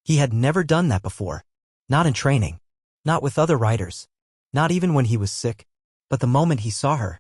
He had never done that before. Not in training. Not with other riders. Not even when he was sick. But the moment he saw her,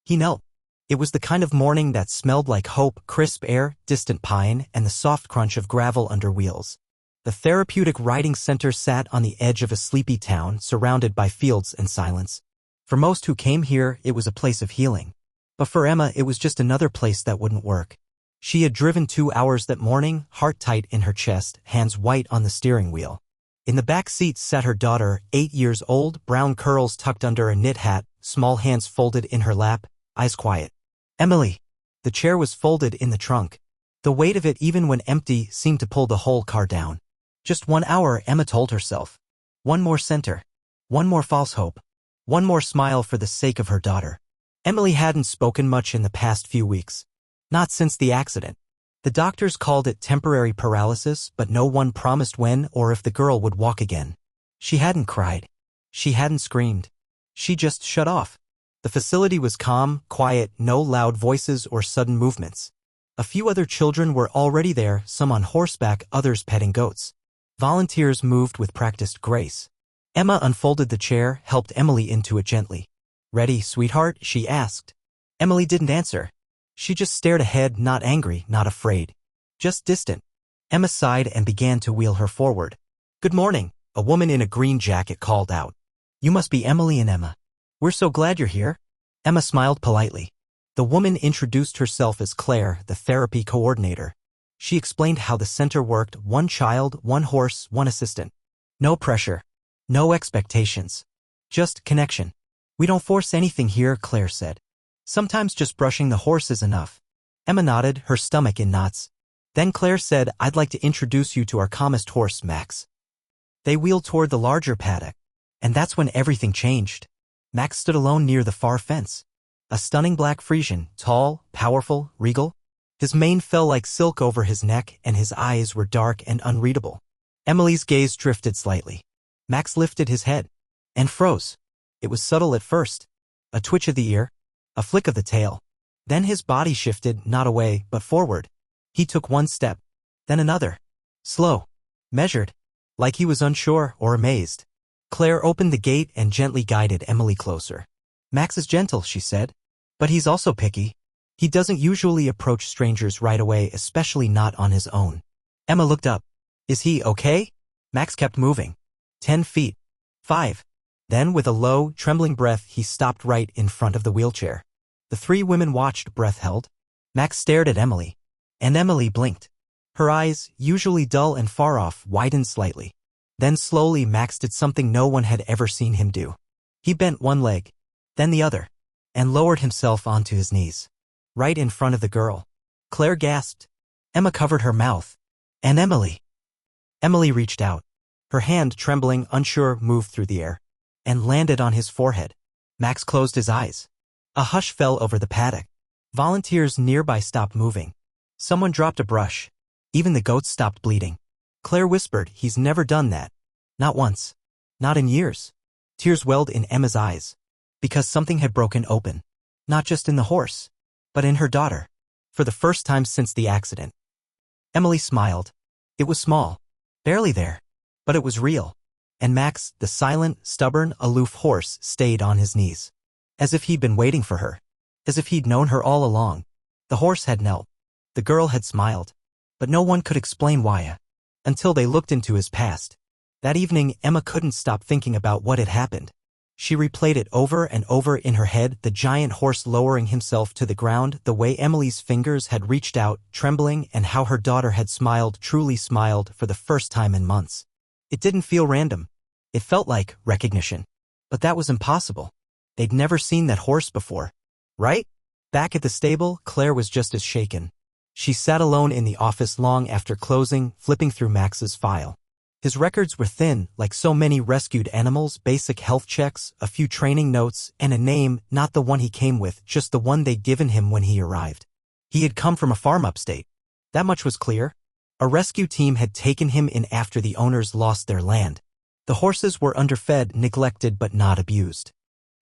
he knelt. It was the kind of morning that smelled like hope, crisp air, distant pine, and the soft crunch of gravel under wheels. The therapeutic riding center sat on the edge of a sleepy town, surrounded by fields and silence. For most who came here, it was a place of healing. But for Emma, it was just another place that wouldn't work. She had driven 2 hours that morning, heart tight in her chest, hands white on the steering wheel. In the back seat sat her daughter, 8 years old, brown curls tucked under a knit hat, small hands folded in her lap, eyes quiet. Emily. The chair was folded in the trunk. The weight of it, even when empty, seemed to pull the whole car down. Just 1 hour, Emma told herself. One more center. One more false hope. One more smile for the sake of her daughter. Emily hadn't spoken much in the past few weeks. Not since the accident. The doctors called it temporary paralysis, but no one promised when or if the girl would walk again. She hadn't cried. She hadn't screamed. She just shut off. The facility was calm, quiet, no loud voices or sudden movements. A few other children were already there, some on horseback, others petting goats. Volunteers moved with practiced grace. Emma unfolded the chair, helped Emily into it gently. "Ready, sweetheart?" she asked. Emily didn't answer. She just stared ahead, not angry, not afraid. Just distant. Emma sighed and began to wheel her forward. "Good morning," a woman in a green jacket called out. "You must be Emily and Emma. We're so glad you're here." Emma smiled politely. The woman introduced herself as Claire, the therapy coordinator. She explained how the center worked: 1 child, 1 horse, 1 assistant. No pressure. No expectations. Just connection. "We don't force anything here," Claire said. "Sometimes just brushing the horse is enough." Emma nodded, her stomach in knots. Then Claire said, "I'd like to introduce you to our calmest horse, Max." They wheeled toward the larger paddock. And that's when everything changed. Max stood alone near the far fence. A stunning black Friesian, tall, powerful, regal. His mane fell like silk over his neck, and his eyes were dark and unreadable. Emily's gaze drifted slightly. Max lifted his head. And froze. It was subtle at first. A twitch of the ear. A flick of the tail. Then his body shifted, not away, but forward. He took 1 step. Then another. Slow. Measured. Like he was unsure or amazed. Claire opened the gate and gently guided Emily closer. "Max is gentle," she said. "But he's also picky. He doesn't usually approach strangers right away, especially not on his own." Emma looked up. "Is he okay?" Max kept moving. 10 feet. 5. Then, with a low, trembling breath, he stopped right in front of the wheelchair. The 3 women watched, breath held. Max stared at Emily. And Emily blinked. Her eyes, usually dull and far off, widened slightly. Then slowly Max did something no one had ever seen him do. He bent 1 leg, then the other, and lowered himself onto his knees. Right in front of the girl. Claire gasped. Emma covered her mouth. "And Emily." Emily reached out. Her hand, trembling, unsure, moved through the air. And landed on his forehead. Max closed his eyes. A hush fell over the paddock. Volunteers nearby stopped moving. Someone dropped a brush. Even the goats stopped bleeding. Claire whispered, "He's never done that. Not once. Not in years." Tears welled in Emma's eyes. Because something had broken open. Not just in the horse, but in her daughter. For the first time since the accident. Emily smiled. It was small. Barely there. But it was real. And Max, the silent, stubborn, aloof horse, stayed on his knees. As if he'd been waiting for her. As if he'd known her all along. The horse had knelt. The girl had smiled. But no one could explain why. Until they looked into his past. That evening, Emma couldn't stop thinking about what had happened. She replayed it over and over in her head, the giant horse lowering himself to the ground, the way Emily's fingers had reached out, trembling, and how her daughter had smiled, truly smiled, for the first time in months. It didn't feel random. It felt like recognition. But that was impossible. They'd never seen that horse before. Right? Back at the stable, Claire was just as shaken. She sat alone in the office long after closing, flipping through Max's file. His records were thin, like so many rescued animals: basic health checks, a few training notes, and a name, not the one he came with, just the one they'd given him when he arrived. He had come from a farm upstate. That much was clear. A rescue team had taken him in after the owners lost their land. The horses were underfed, neglected, but not abused.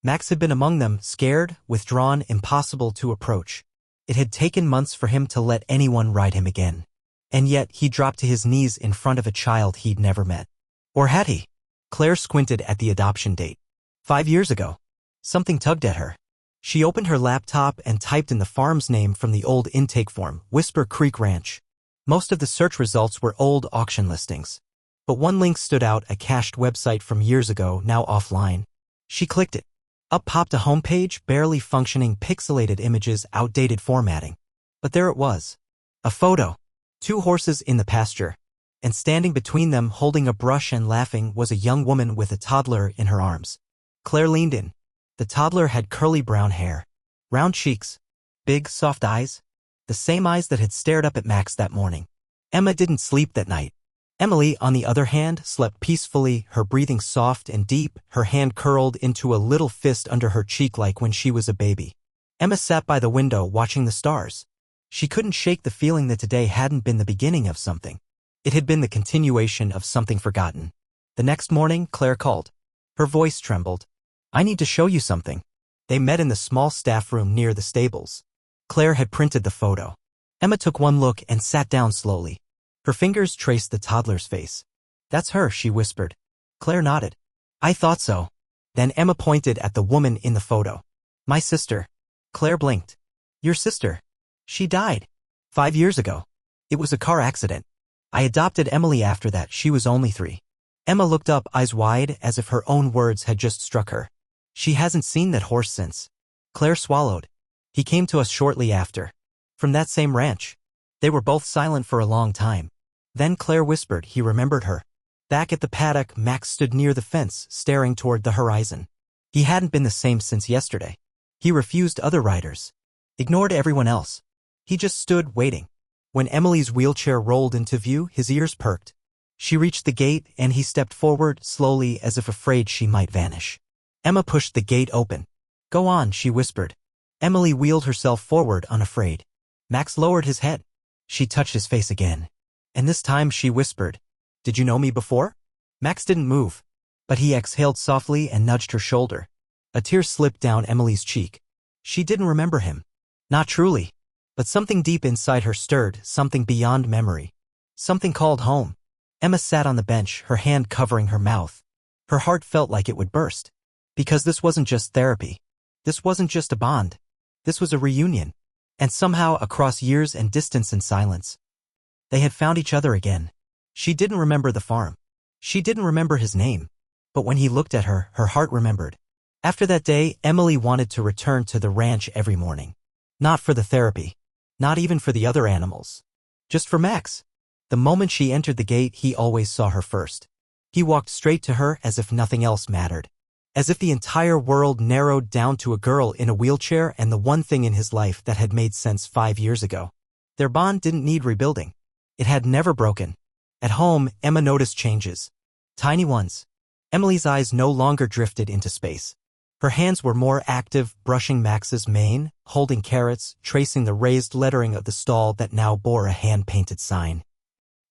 Max had been among them, scared, withdrawn, impossible to approach. It had taken months for him to let anyone ride him again. And yet he dropped to his knees in front of a child he'd never met. Or had he? Claire squinted at the adoption date. 5 years ago. Something tugged at her. She opened her laptop and typed in the farm's name from the old intake form, Whisper Creek Ranch. Most of the search results were old auction listings. But one link stood out, a cached website from years ago, now offline. She clicked it. Up popped a homepage, barely functioning, pixelated images, outdated formatting. But there it was. A photo. 2 horses in the pasture. And standing between them, holding a brush and laughing, was a young woman with a toddler in her arms. Claire leaned in. The toddler had curly brown hair. Round cheeks. Big, soft eyes. The same eyes that had stared up at Max that morning. Emma didn't sleep that night. Emily, on the other hand, slept peacefully, her breathing soft and deep, her hand curled into a little fist under her cheek like when she was a baby. Emma sat by the window watching the stars. She couldn't shake the feeling that today hadn't been the beginning of something. It had been the continuation of something forgotten. The next morning, Claire called. Her voice trembled. I need to show you something. They met in the small staff room near the stables. Claire had printed the photo. Emma took one look and sat down slowly. Her fingers traced the toddler's face. That's her, she whispered. Claire nodded. I thought so. Then Emma pointed at the woman in the photo. My sister. Claire blinked. Your sister? She died. 5 years ago. It was a car accident. I adopted Emily after that. She was only 3. Emma looked up, eyes wide, as if her own words had just struck her. She hasn't seen that horse since. Claire swallowed. He came to us shortly after. From that same ranch. They were both silent for a long time. Then Claire whispered he remembered her. Back at the paddock, Max stood near the fence, staring toward the horizon. He hadn't been the same since yesterday. He refused other riders. Ignored everyone else. He just stood, waiting. When Emily's wheelchair rolled into view, his ears perked. She reached the gate, and he stepped forward, slowly, as if afraid she might vanish. Emma pushed the gate open. Go on, she whispered. Emily wheeled herself forward, unafraid. Max lowered his head. She touched his face again. And this time she whispered, Did you know me before? Max didn't move. But he exhaled softly and nudged her shoulder. A tear slipped down Emily's cheek. She didn't remember him. Not truly. But something deep inside her stirred, something beyond memory. Something called home. Emma sat on the bench, her hand covering her mouth. Her heart felt like it would burst. Because this wasn't just therapy. This wasn't just a bond. This was a reunion. And somehow, across years and distance and silence, they had found each other again. She didn't remember the farm. She didn't remember his name. But when he looked at her, her heart remembered. After that day, Emily wanted to return to the ranch every morning. Not for the therapy. Not even for the other animals. Just for Max. The moment she entered the gate, he always saw her first. He walked straight to her as if nothing else mattered. As if the entire world narrowed down to a girl in a wheelchair and the one thing in his life that had made sense 5 years ago. Their bond didn't need rebuilding. It had never broken. At home, Emma noticed changes. Tiny ones. Emily's eyes no longer drifted into space. Her hands were more active, brushing Max's mane, holding carrots, tracing the raised lettering of the stall that now bore a hand-painted sign.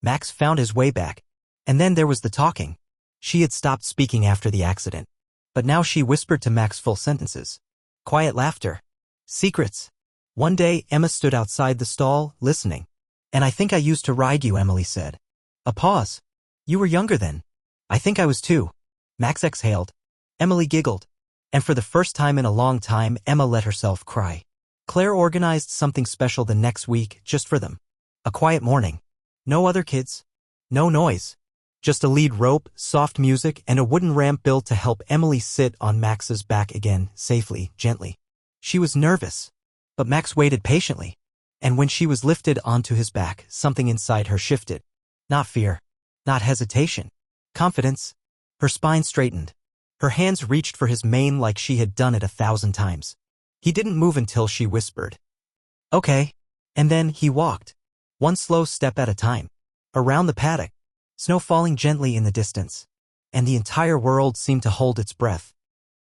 Max found his way back. And then there was the talking. She had stopped speaking after the accident. But now she whispered to Max full sentences. Quiet laughter. Secrets. One day, Emma stood outside the stall, listening. And I think I used to ride you, Emily said. A pause. You were younger then. I think I was too. Max exhaled. Emily giggled. And for the first time in a long time, Emma let herself cry. Claire organized something special the next week, just for them. A quiet morning. No other kids. No noise. Just a lead rope, soft music, and a wooden ramp built to help Emily sit on Max's back again, safely, gently. She was nervous. But Max waited patiently. And when she was lifted onto his back, something inside her shifted. Not fear. Not hesitation. Confidence. Her spine straightened. Her hands reached for his mane like she had done it 1,000 times. He didn't move until she whispered. Okay. And then he walked. One slow step at a time. Around the paddock. Snow falling gently in the distance. And the entire world seemed to hold its breath.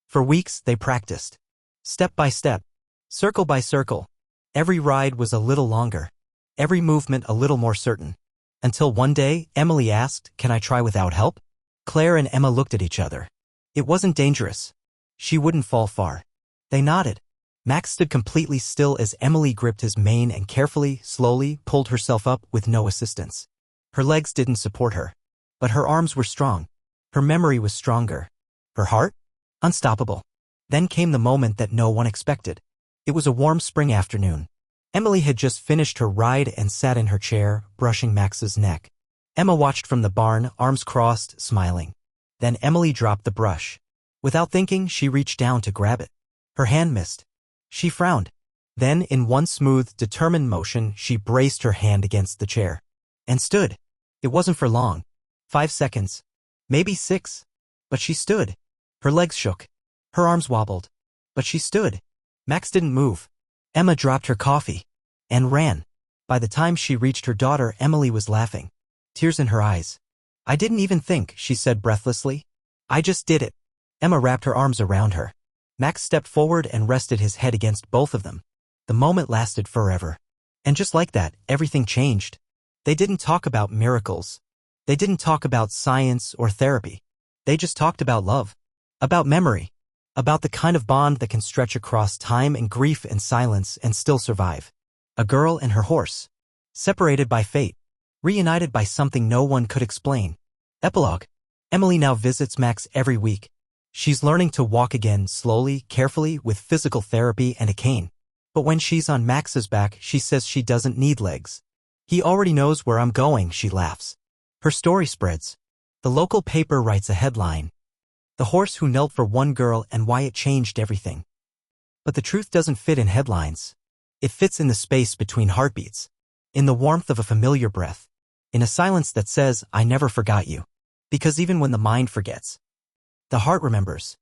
For weeks they practiced. Step by step. Circle by circle. Every ride was a little longer. Every movement a little more certain. Until one day, Emily asked, Can I try without help? Claire and Emma looked at each other. It wasn't dangerous. She wouldn't fall far. They nodded. Max stood completely still as Emily gripped his mane and carefully, slowly, pulled herself up with no assistance. Her legs didn't support her, but her arms were strong. Her memory was stronger. Her heart? Unstoppable. Then came the moment that no one expected. It was a warm spring afternoon. Emily had just finished her ride and sat in her chair, brushing Max's neck. Emma watched from the barn, arms crossed, smiling. Then Emily dropped the brush. Without thinking, she reached down to grab it. Her hand missed. She frowned. Then, in one smooth, determined motion, she braced her hand against the chair. And stood. It wasn't for long. 5 seconds. Maybe 6. But she stood. Her legs shook. Her arms wobbled. But she stood. Max didn't move. Emma dropped her coffee. And ran. By the time she reached her daughter, Emily was laughing. Tears in her eyes. "I didn't even think," she said breathlessly. "I just did it." Emma wrapped her arms around her. Max stepped forward and rested his head against both of them. The moment lasted forever. And just like that, everything changed. They didn't talk about miracles. They didn't talk about science or therapy. They just talked about love. About memory. About the kind of bond that can stretch across time and grief and silence and still survive. A girl and her horse. Separated by fate. Reunited by something no one could explain. Epilogue. Emily now visits Max every week. She's learning to walk again slowly, carefully, with physical therapy and a cane. But when she's on Max's back, she says she doesn't need legs. "He already knows where I'm going," she laughs. Her story spreads. The local paper writes a headline. "The horse who knelt for one girl and why it changed everything." But the truth doesn't fit in headlines. It fits in the space between heartbeats. In the warmth of a familiar breath. In a silence that says, "I never forgot you." Because even when the mind forgets, the heart remembers.